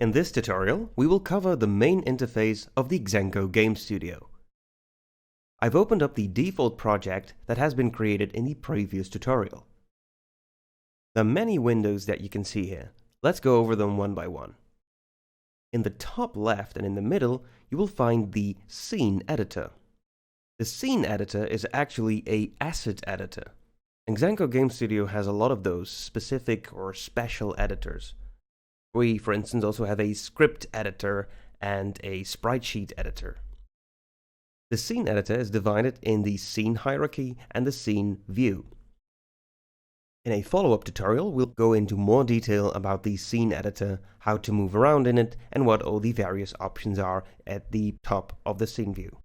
In this tutorial, we will cover the main interface of the Xenco Game Studio. I've opened up the default project that has been created in the previous tutorial. There are many windows that you can see here. Let's go over them one by one. In the top left and in the middle, you will find the Scene Editor. The Scene Editor is actually an asset editor. And Xenco Game Studio has a lot of those specific or special editors. We, for instance, also have a script editor and a sprite sheet editor. The scene editor is divided in the scene hierarchy and the scene view. In a follow-up tutorial, we'll go into more detail about the scene editor, how to move around in it, and what all the various options are at the top of the scene view.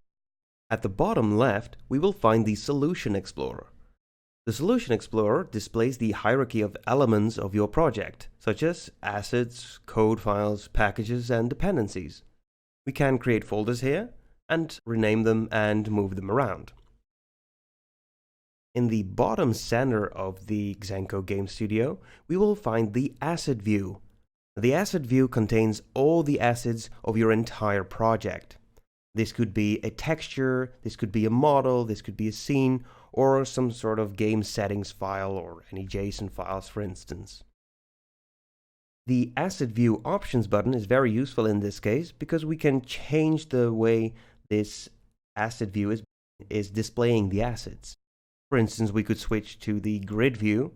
At the bottom left, we will find the Solution Explorer. The Solution Explorer displays the hierarchy of elements of your project, such as assets, code files, packages, and dependencies. We can create folders here and rename them and move them around. In the bottom center of the Xenco Game Studio, we will find the Asset View. The Asset View contains all the assets of your entire project. This could be a texture, this could be a model, this could be a scene, or some sort of game settings file or any JSON files, for instance. The Asset View Options button is very useful in this case because we can change the way this asset view is displaying the assets. For instance, we could switch to the grid view.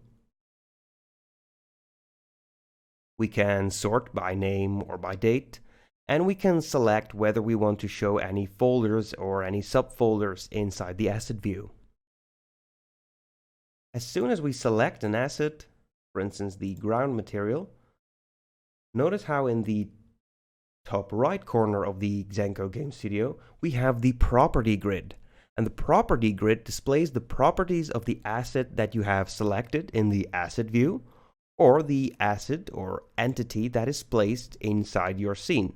We can sort by name or by date, and we can select whether we want to show any folders or any subfolders inside the asset view. As soon as we select an asset, for instance the ground material, notice how in the top right corner of the Xenco Game Studio we have the property grid. And the property grid displays the properties of the asset that you have selected in the asset view, or the asset or entity that is placed inside your scene.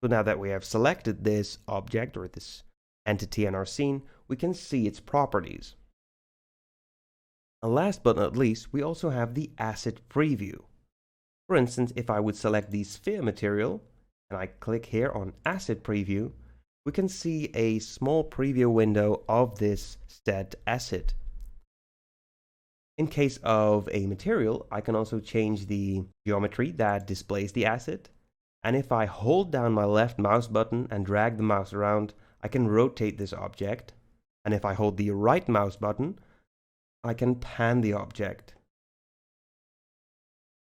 So now that we have selected this object or this entity in our scene, we can see its properties. And last but not least, we also have the asset preview. For instance, if I would select the sphere material and I click here on asset preview, we can see a small preview window of this set asset. In case of a material, I can also change the geometry that displays the asset. And if I hold down my left mouse button and drag the mouse around, I can rotate this object. And if I hold the right mouse button, I can pan the object.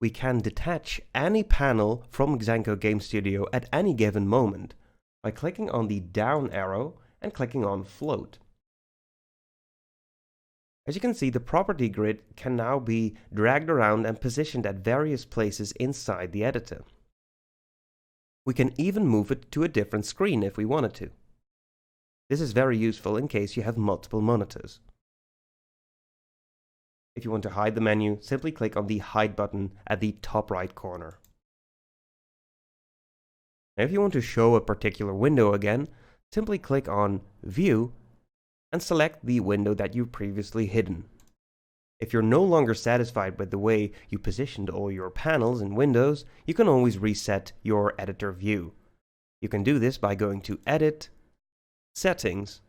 We can detach any panel from Xenco Game Studio at any given moment by clicking on the down arrow and clicking on Float. As you can see, the property grid can now be dragged around and positioned at various places inside the editor. We can even move it to a different screen if we wanted to. This is very useful in case you have multiple monitors. If you want to hide the menu, simply click on the Hide button at the top right corner. Now, if you want to show a particular window again, simply click on View and select the window that you've previously hidden. If you're no longer satisfied with the way you positioned all your panels and windows, you can always reset your editor view. You can do this by going to Edit, Settings,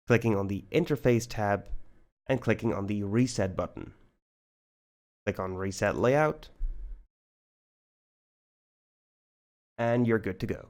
clicking on the Interface tab, and clicking on the Reset button. Click on Reset Layout, and you're good to go.